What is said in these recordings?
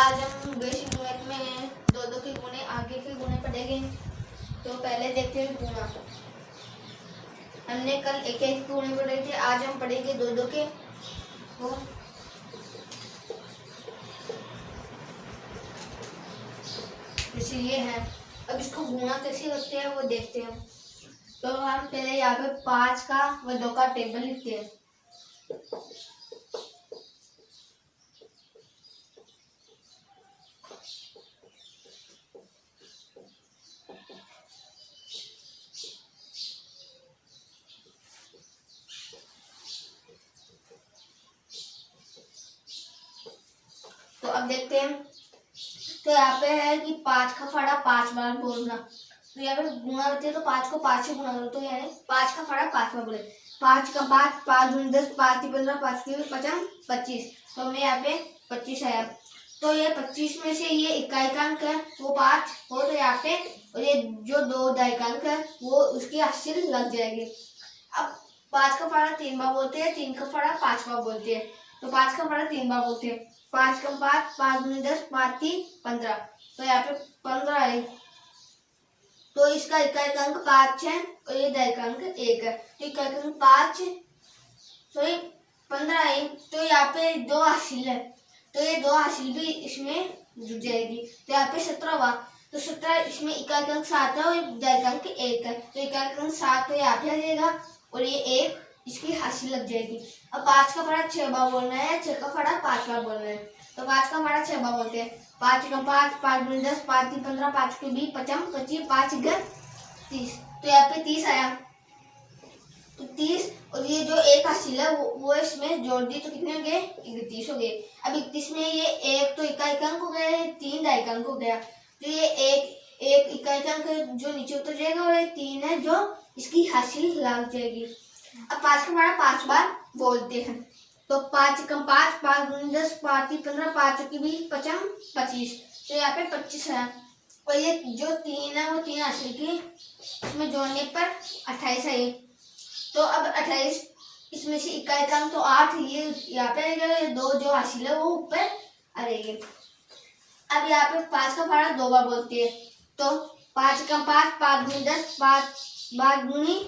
आज हम basic math में दो के गुणे आगे के गुणे पढ़ेंगे। तो पहले देखते हैं गुणा। हमने कल एक एक गुणे पढ़े थे, आज हम पढ़ेंगे दो के। तो जैसे ये है, अब इसको गुणा कैसे करते हैं वो देखते हैं। तो हम पहले यहाँ पे 5 का व 2 का टेबल लिखते हैं। तो अब देखते हैं। तो यहाँ पे है कि 5 का फाड़ा 5 बार बोलना। तो यहाँ पे गुणा होती है तो 5 को 5 से गुणा करो, तो यानी 5 का फाड़ा 5 बार बोले। 5 का 5, 5 दूनी 10, 5 की 15, 5 की 50, 25। तो हमने यहाँ पे 25 आया। तो ये 25 में से ये इकाइकांक है वो 5 हो, तो यहाँ पे और ये जो 2 दायिकांक है वो उसकी हासिल लग जाएगी। अब 5 का फाड़ा 3 बार बोलते हैं, 3 का फाड़ा 5 बार बोलते हैं। तो 5 का फाड़ा 3 बार बोलते हैं। 5 का 5, 5 दूनी 10, 5 की 15। तो यहाँ पे 15 है। तो इसका इकाइकांक 5 है और ये दायिकांक 1 है। तो इकाइकांक 5 सॉरी 15 है। तो यहाँ पे 2 हासिल है, तो ये 2 हासिल भी इसमें जुड़ जाएगी। तो यहाँ पे 17 हुआ। तो 17 इसमें इकाइकांक 7 है और दायिकांक 1 है। तो इकाइकांक 7 तो यहाँ पे आ जाएगा और ये 1 इसकी हासिल लग जाएगी। अब 5 का फाड़ा 6 बार बोलना है, 6 का फाड़ा 5 बार बोलना है। तो 5 का फाड़ा 6 बार बोलते हैं। 5 का 5, 5 दूनी 10, 5 की 15, 5 की 20, 50, 25, 5 × 30। तो यहाँ पे 30 आया। तो 30 और ये जो 1 हासिल है वो इसमें जोड़ दी, तो कितने हो गए? 31 हो गए। अब 31 में ये 1 तो इकाइकांक हो गया, 3 दायिकांक हो गया। तो ये एक इकाइकांक जो नीचे उतर जाएगा और ये 3 है जो इसकी हासिल लग जाएगी। अब 5 का फाड़ा 5 बार बोलते हैं। तो 5 का 5, 5 दूनी 10, 5 की 15, 5 की 20, 50, 25। तो यहाँ पे 25 है और ये जो 3 है वो 3 हासिल की, इसमें जोड़ने पर 28 है। तो अब 28 इसमें से इकाइकांक तो 8 ये यहाँ पे आएगा, ये 2 जो हासिल है वो ऊपर आ जाएगी। अब यहाँ पे 5 का फाड़ा 2 बार बोलते हैं। तो 5 का 5, 5 दूनी 10, 5 दूनी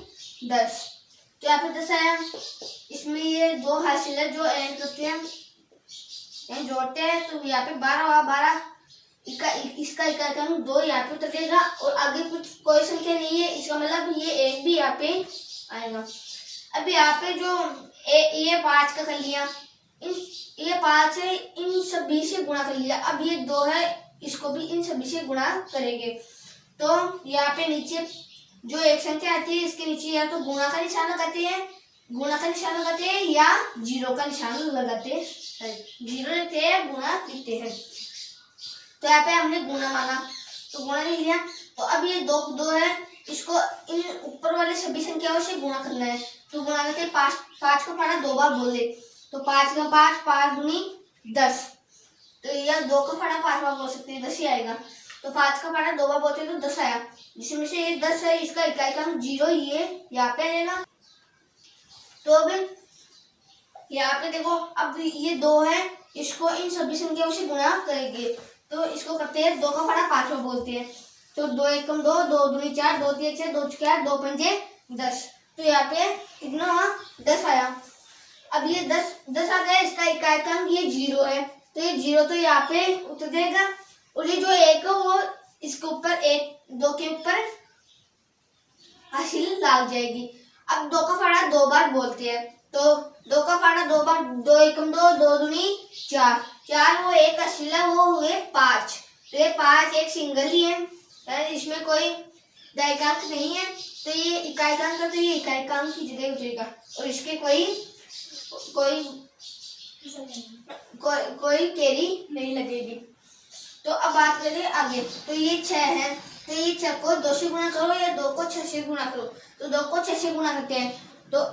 10। तो यहाँ पे 10 आया। इसमें ये 2 हासिल है जो एंड करते हैं, एंड जोड़ते हैं। तो यहाँ पे 12 हुआ। 12 इसका इकाइकांक 2 यहाँ पे उतर जाएगा और आगे कुछ कोई संख्या नहीं है, इसका मतलब ये 1 भी यहाँ पे आएगा। अब यहाँ पे जो ये 5 का कर लिया, ये 5 है, इन सभी से गुणा कर लिया। अब ये 2 है, इसको भी इन सभी से गुणा करेंगे। तो यहाँ पे नीचे जो एक संख्या आती है इसके नीचे या तो गुणा का निशान लगाते हैं, या 0 का निशान लगाते हैं। 0 लिखते हैं या गुणा लिखते हैं। तो यहाँ पे हमने गुणा माना, तो गुणा लिख लिया। तो अब ये 2 है, इसको इन ऊपर वाले सभी संख्याओं से गुणा करना है। तो गुणा करके 5 का फाड़ा 2 बार बोले। तो 5 का 5, 5 दूनी 10। तो यह 2 का फाड़ा 5 बार बोल सकते हैं, 10 ही आएगा। तो 5 का फाड़ा 2 बार बोलते हैं तो 10 आया, जिसमें से ये 10 है, इसका इकाइकांक 0 ये यहाँ पे आएगा। तो अब यहाँ पे देखो, अब ये 2 है, इसको इन सभी संख्याओं से गुणा करेंगे। तो इसको करते हैं 2 का फाड़ा 5 बार बोलते हैं। तो 2 एकम 2, 2 दूनी 4, 2 तीन 6, 2 चौके 8, 2 पंजे 10। तो यहाँ पे कितना हुआ? 10 आया। अब ये 10 आ गया, इसका इकाइकांक ये 0 है, तो ये 0 तो यहाँ पे उतर जाएगा और ये जो 1 है वो इसके ऊपर 2 के ऊपर हासिल लग जाएगी। अब 2 का फाड़ा 2 बार बोलते हैं। तो 2 का फाड़ा 2 बार, 2 एकम 2, 2 दूनी 4, 4 वो 1 हासिल है वो हुए 5। तो ये 5 एक सिंगल ही है, यानी इसमें कोई दायिकांक नहीं है। तो ये इकाइकांक है, तो ये इकाइकांक की जगह उठेगा और इसके कोई कैरी नहीं लगेगी। तो अब बात करें आगे। तो ये 6 है, तो ये 6 को 2 से गुणा करो या 2 को 6 से गुणा करो। तो 2 को 6 से गुणा करते हैं। तो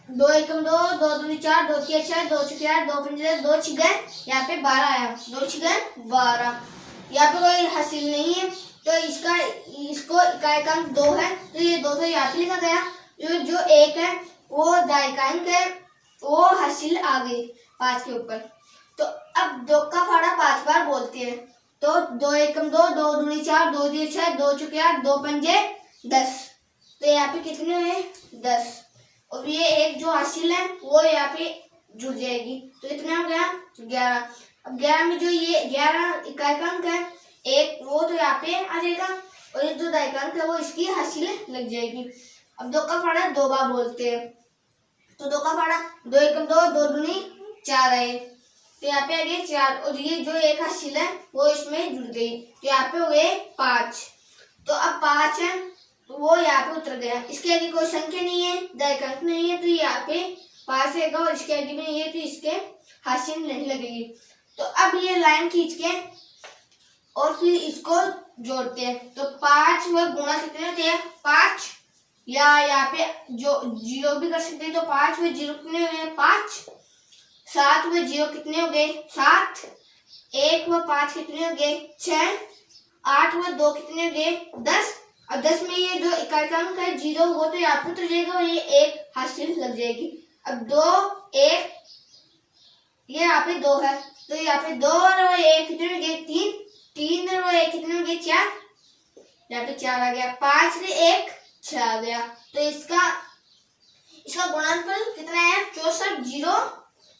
2 एकम 2, 2 दूनी 4, 2 तीन 6, 2 चौके 8, 2 पंजे 2 छिगन, यहाँ पे 12 आया। 2 छिगन 12, यहाँ पे कोई हासिल नहीं है। तो इसको इकाइकांक 2 है, तो ये 2 तो यहाँ पे लिखा गया। जो 1 है वो दायिकांक है, वो हासिल आ गई 5 के ऊपर। तो अब 2 का फाड़ा 5 बार बोलते हैं। तो 2 एकम 2, 2 दूनी 4, 2 दूनी 6, 2 चौके 8, 2 पंजे 10। तो यहाँ पे कितने हुए 10। और ये एक जो हासिल है वो यहाँ पे जुड़ जाएगी। तो कितना हो गया 11। अब 11 में जो ये 11 इकाई का अंक है एक, वो तो यहाँ पे आ जाएगा और ये जो दायिकांक है वो इसकी हासिल लग जाएगी। अब 2 का फाड़ा 2 बार बोलते हैं। तो 2 का फाड़ा 2 एकम 2, 2 दूनी 4 आए। तो यहाँ पे आ गए 4 और ये जो एक हासिल है वो इसमें जुड़ गई। तो यहाँ पे हुए 5। तो अब 5 है वो यहाँ पे उतर गया। इसके आगे कोई संख्या नहीं है, दायिकांक नहीं है, तो यहाँ पे 5 रहेगा और इसके आगे भी नहीं है तो इसके हासिल नहीं लगेगी। तो अब ये लाइन खींच के और फिर इसको जोड़ते हैं। तो 5 व गुणा कितने होते हैं 5, या यहाँ पे जो 0 भी कर सकते हैं। तो 5 व 0 कितने हुए 5, 7 व 0 कितने हो गए 7, 1 व 5 कितने हो गए 6, 8 व 2 कितने हो गए 10। और 10 में ये जो इकाई का अंक है 0 वो तो यहाँ पे उतर जाएगा और ये 1 हासिल लग जाएगी। अब 2 1 ये यहाँ पे 2 है तो यहाँ पे 2 और 1 कितने हो गए 3, 3 और 1 कितने हो गए 4, यहाँ पे 4 आ गया। 5 से 1 6 आ गया। तो इसका गुणनफल कितना है 64 0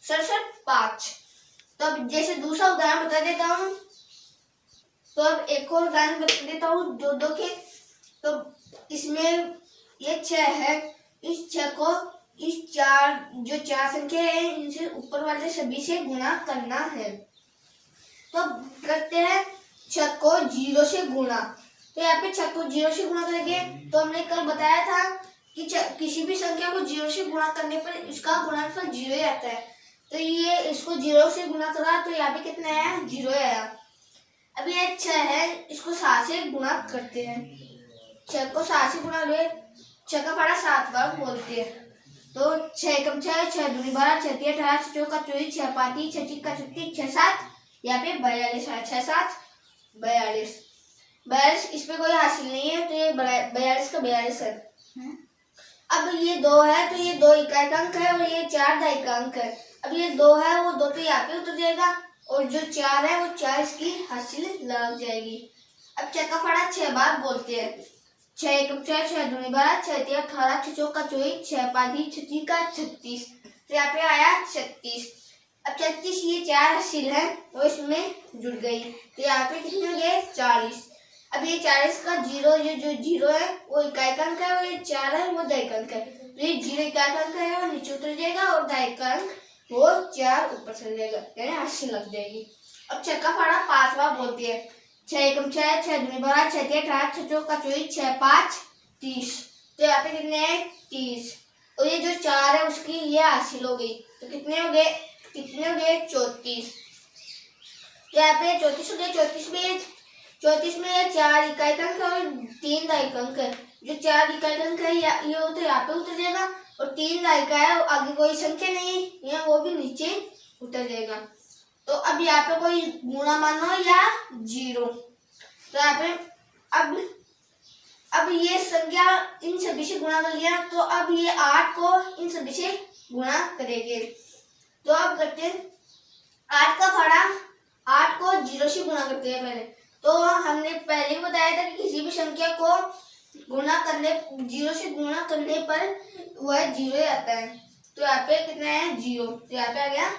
67 5। तो अब जैसे दूसरा उदाहरण बता देता हूँ। तो अब एक और उदाहरण बता देता हूँ 2 2 के। तो इसमें ये 6 है, इस 6 को इस 4 जो 4 संख्या है इनसे ऊपर वाले सभी से गुणा करना है। तो करते हैं 6 को 0 से गुणा। तो यहाँ पे 6 को 0 से गुणा करेंगे। तो हमने कल बताया था कि किसी भी संख्या को 0 से गुणा करने पर इसका गुणनफल 0 ही आता है। तो ये इसको 0 से गुणा करा तो यहाँ पे कितना आया 0 आया। अब ये 6 है इसको 7 से गुणा करते हैं। 6 को 7 से गुणा हुए 6 का फाड़ा 7 बार बोलते हैं। तो 6 एकम 6, 6 दूनी 12, 6 तिया 18, 6 चौका 24, 6 पाँती 6 चिक्का 36, 6 7 यहाँ पे 42 है। 6 7 42, 42 इस पे कोई हासिल नहीं है तो ये 42 का 42 है। अब ये 2 है तो ये 2 इकाई का अंक है और ये 4 दायिका का अंक है। अब ये 2 है वो 2 तो यहाँ पे उतर जाएगा और जो 4 है वो 4 इसकी हासिल लग जाएगी। अब 6 का फाड़ा 6 बार बोलते हैं। 6 एकम 6, 6 दूनी 12, 6 तिया 18, 6 चौका 24, 6 पाँती 6 चिक्का 36। तो यहाँ पे आया 36। अब 36 ये 4 हासिल है वो इसमें जुड़ गई। तो यहाँ पे कितने हो गए 40। अब ये 40 का 0 ये जो 0 है वो इकाई का अंक है और ये 4 है वो दायिका अंक है। तो ये 0 इकाई का अंक है वो नीचे उतर जाएगा और दायिका अंक वो 4 ऊपर चल जाएगा यानी हासिल लग जाएगी। अब 6 का फाड़ा 5 बार बोलती है। 6 एकम 6, 6 दूनी 12, 6 तिया 18, 6 चौका 24, 6 5 30। तो यहाँ पे कितने हैं 30 और ये जो 4 है उसकी ये हासिल हो गई। तो कितने हो गए 34। यहाँ पे 34 हो गए। 34 में 4 इकाई का अंक है और 3 दायिका अंक है। जो 4 इकाई का अंक है ये तो यहाँ पे उतर जाएगा और 3 दायिका है आगे कोई संख्या नहीं है यहाँ वो भी नीचे उतर जाएगा। तो अब यहाँ पे कोई गुणा मानो या 0। तो यहाँ पे अब ये संख्या इन सभी से गुणा कर लिया तो अब ये 8 को इन सभी से गुणा करेंगे। तो अब करते हैं 8 का फाड़ा 8 को 0 से गुणा करते हैं पहले। तो हमने पहले भी बताया था कि किसी भी संख्या को गुणा करने 0 से गुणा करने पर वह 0 आता है। तो यहाँ पे कितना है 0। तो यहाँ पे आ गया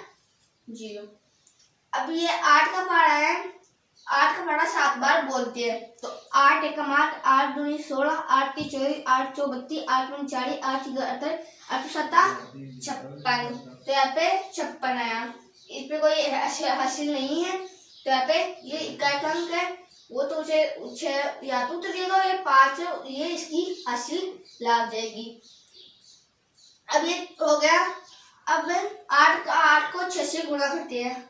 0। अब ये 8 का फाड़ा है। 8 का फाड़ा 7 बार बोलते हैं। तो 8 एकम 8, 8 दूनी 16, 8 ती 24, 8 चौ 32, 8 पंच 40, 8 छः 78, 8 7 56। तो यहाँ पे 56 आया। इस पे कोई हासिल नहीं है। तो यहाँ पे ये इकाई का अंक है वो तो उसे यहाँ पे उतर जाएगा और ये 5 ये इसकी हासिल लग जाएगी। अब ये हो गया। अब 8 को 6 से गुणा करते हैं।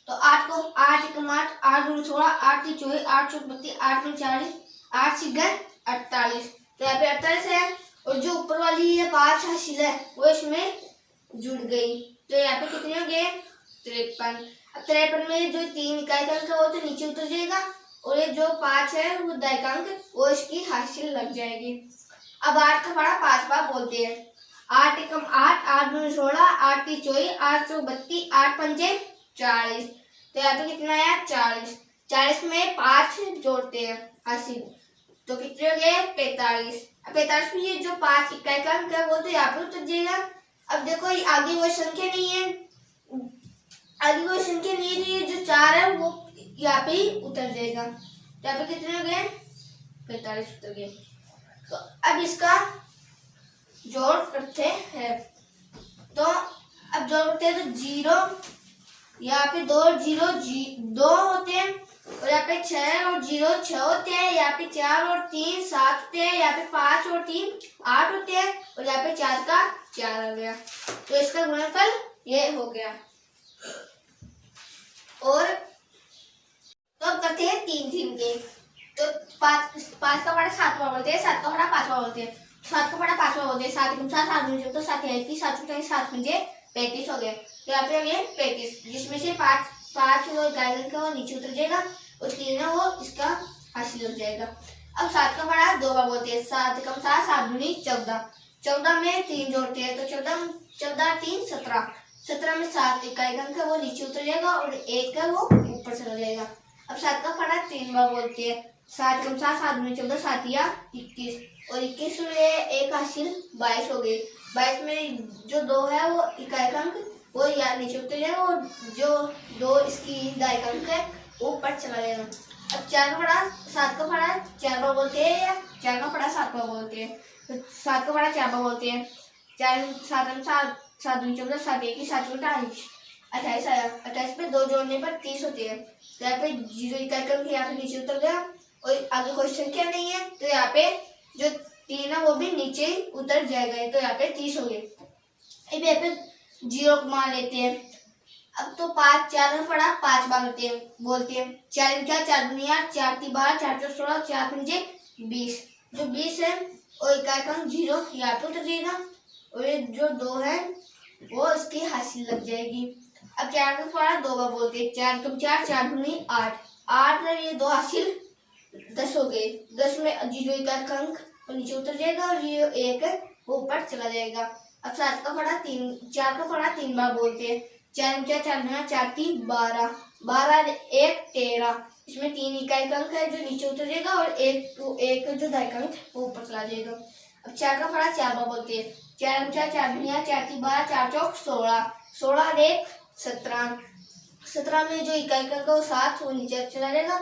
तो 8 को 8 एकम 8, 8 दूनी 16, 8 ती 24, 8 चौक 32, 8 पंच 40, 8 छिग्गा 48। तो यहाँ पे 48 है और जो ऊपर वाली ये 5 हासिल है वो इसमें जुड़ गई। तो यहाँ पे कितने हो गए 53। अब 53 में जो 3 इकाई का अंक है वो तो नीचे उतर जाएगा और ये जो 5 है वो दायिका अंक वो इसकी हासिल लग जाएगी। अब 8 का फाड़ा 5 बार बोलते हैं। 8 एकम 8, 8 दूनी 16, 8 ती 24, 8 चौक 32, 8 पंचे 40। तो यहाँ पे कितना आया 40। 40 में 5 जोड़ते हैं 80, तो कितने हो गए 45। अब 45 में ये जो 5 इकाई का अंक है वो तो यहाँ पे उतर जाएगा। अब देखो ये आगे कोई संख्या नहीं है, आगे कोई संख्या नहीं है, तो ये जो 4 है वो यहाँ पे ही उतर जाएगा। तो यहाँ पे कितने हो गए 45 उतर गए। तो अब इसका जोड़ करते हैं, तो अब जोड़ करते हैं तो 0 यहाँ पे 2 0 2 होते हैं, और यहाँ पे 6 और 0 6 होते हैं, यहाँ पे 4 और 3 7 होते हैं, यहाँ पे 5 और 3 8 होते हैं, और यहाँ पे 4 का 4 आ गया। तो इसका गुणनफल ये हो गया। और तो अब करते हैं 3 3 के। तो 5 का बड़ा 7वां बोलते हैं, 7 का बड़ा 5वां बोलते हैं, 7 का बड़ा 5वां बोलते हैं। 7 गुना 7 7 गुना 7 है कि 7 गुना 7 मुझे 35 हो गए। तो यहाँ पे ये 35, जिसमें से 5 वो इकाई अंक वो नीचे उतर जाएगा, और 3 है वो इसका हासिल हो जाएगा। अब 7 का बड़ा 2 बार बोलते हैं, 7 कम 7 7 दूनी 14, 14 में 3 जोड़ते हैं, तो 14 14 3 17, 17 में 7 इकाई अंक है वो नीचे उतर जाएगा, और 1 है वो ऊपर चला जाएगा। अब 7 का बड़ा 3 बार बोलते हैं, 7 कम 7 7 दूनी 14, 7 या 21, और 21 में 1 हासिल 22 हो गए। 22 में जो 2 है वो इकाई अंक वो यहाँ नीचे उतर जाएगा, और जो 2 इसकी दाई अंक है वो ऊपर चला जाएगा। अब 4 का बड़ा 7 का बड़ा 4 बार बोलते हैं, या 4 का बड़ा 7 बार बोलते हैं। तो 7 का बड़ा 4 बार बोलते हैं, 4 7 7 7 दूनी 14, 7 1 7 28 आया। 28 में 2 जोड़ने पर 30 होते हैं। तो यहाँ पे 0 इकाई अंक यहाँ पे नीचे उतर गया, और आगे कोई संख्या नहीं है, तो यहाँ पे जो 3 है वो भी नीचे उतर जाएगा। तो यहाँ पे 30 हो गए। अब यहाँ पे 0 को मान लेते हैं। अब तो 5 4 में पड़ा 5 बार बोलते हैं, 4 क्या 4 दुनिया 4 3 12 4 4 16 4 पंजे 20, जो 20 है और इकाई अंक 0 यहाँ पे उतर जाएगा, और ये जो 2 है वो इसकी हासिल लग जाएगी। अब 4 का पड़ा 2 बार बोलते हैं, 4 कम 4 4 दूनी 8, 8 में ये 2 हासिल 10 हो गए। 10 में 0 इकाई अंक नीचे उतर जाएगा, और ये 1 है वो ऊपर चला जाएगा। अब 7 का पड़ा 3 4 का पड़ा 3 बार बोलते हैं, 4 4 4 4 3 12 12 1 13, इसमें 3 इकाई अंक है जो नीचे उतर जाएगा, और एक जो दाई अंक वो ऊपर चला जाएगा। अब 4 का पड़ा 4 बार बोलते हैं, 4 4 4 दुनिया 4 3 12 4 चौक 16 16 1 17, 17 में जो इकाई अंक है वो 7 वो नीचे चला जाएगा,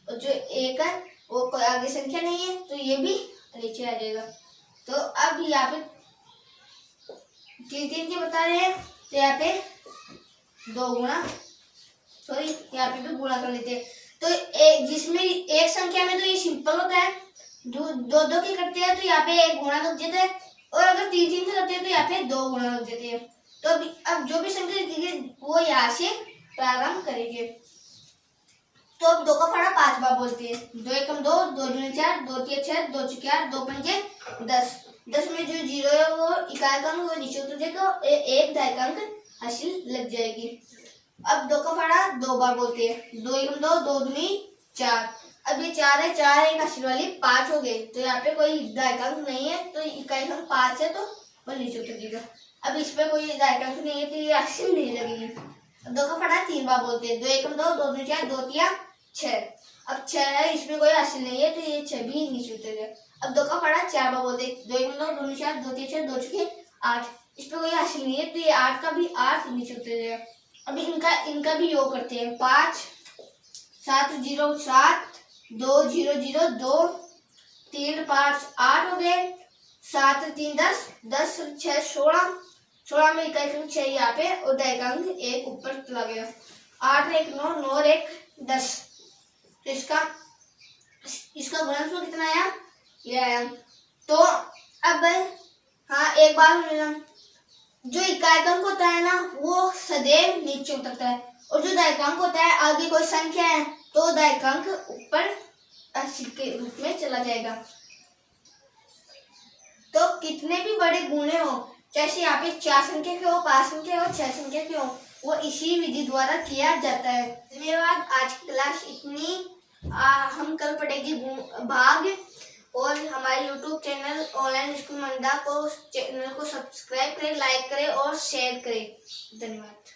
और जो 1 है वो कोई आगे संख्या नहीं है, तो ये भी नीचे आ जाएगा। तो अब यहाँ पे 3 3 के बता रहे हैं, तो यहाँ पे 2 गुणा यहाँ पे भी गुणा कर लेते हैं। तो एक जिसमें एक संख्या में तो ये सिंपल होता है, 2 के करते हैं तो यहाँ पे 1 गुणा लग जाता है, और अगर 3 3 से करते हैं तो यहाँ पे 2 गुणा लग जाते हैं। तो अब जो भी संख्या लिखेंगे वो यहाँ से प्रारंभ करेंगे। तो अब 2 का पड़ा 5 बार बोलते हैं, 2 एकम 2 2 दूनी 4 2 3 6 2 चौके 8 2 पंजे 10, 10 में जो 0 है वो इकाई अंक वो नीचे उतर जाएगा, 1 दाई अंक हासिल लग जाएगी। अब 2 का पड़ा 2 बार बोलते हैं, 2 एकम 2 2 दूनी 4, अब ये 4 है 4 एक हासिल वाली 5 हो गए, तो यहाँ पे कोई दाई अंक नहीं है, तो इकाई अंक 5 है तो वो नीचे उतर जाएगा। अब इस पे कोई दाई अंक नहीं है तो ये हासिल नहीं लगेगी। अब 2 का पड़ा 3 बार बोलते हैं, 2 एकम 2 2 दूनी 4 2 3 6, अब 6 है इसमें कोई हासिल नहीं है, तो ये 6 भी नीचे उतर गया। अब 2 का पड़ा 4 बार बोलते हैं, 2 एकम 2 2 दूनी 4 2 3 6 2 चौके 8, इस पे कोई हासिल नहीं है, तो ये 8 का भी 8 नीचे उतर जाएगा। अभी इनका भी योग करते हैं, 5 7 0 7 2 0 0 2 3 5 8 हो गए, 7 3 10 10 6 16, 16 में इकाई अंक 6 यहाँ पे, और दाई अंक 1 ऊपर चला गया। 8 1 9 9 1 10, तो इसका गुणनफल कितना आया, ये आया। तो अब हाँ एक बात सुनना, जो इकाई अंक होता है ना वो सदैव नीचे उतरता है, और जो दाई अंक होता है आगे कोई संख्या है तो दाई अंक ऊपर के रूप में चला जाएगा। तो कितने भी बड़े गुणे हो, जैसे यहाँ पे 4 संख्या के हो 5 संख्या हो 6 संख्या के हो, वो इसी विधि द्वारा किया जाता है। धन्यवाद, आज की क्लास इतनी। हम कल पढ़ेंगे भाग, और हमारे YouTube चैनल ऑनलाइन स्कूल मंडा को चैनल को सब्सक्राइब करें, लाइक करें और शेयर करें। धन्यवाद।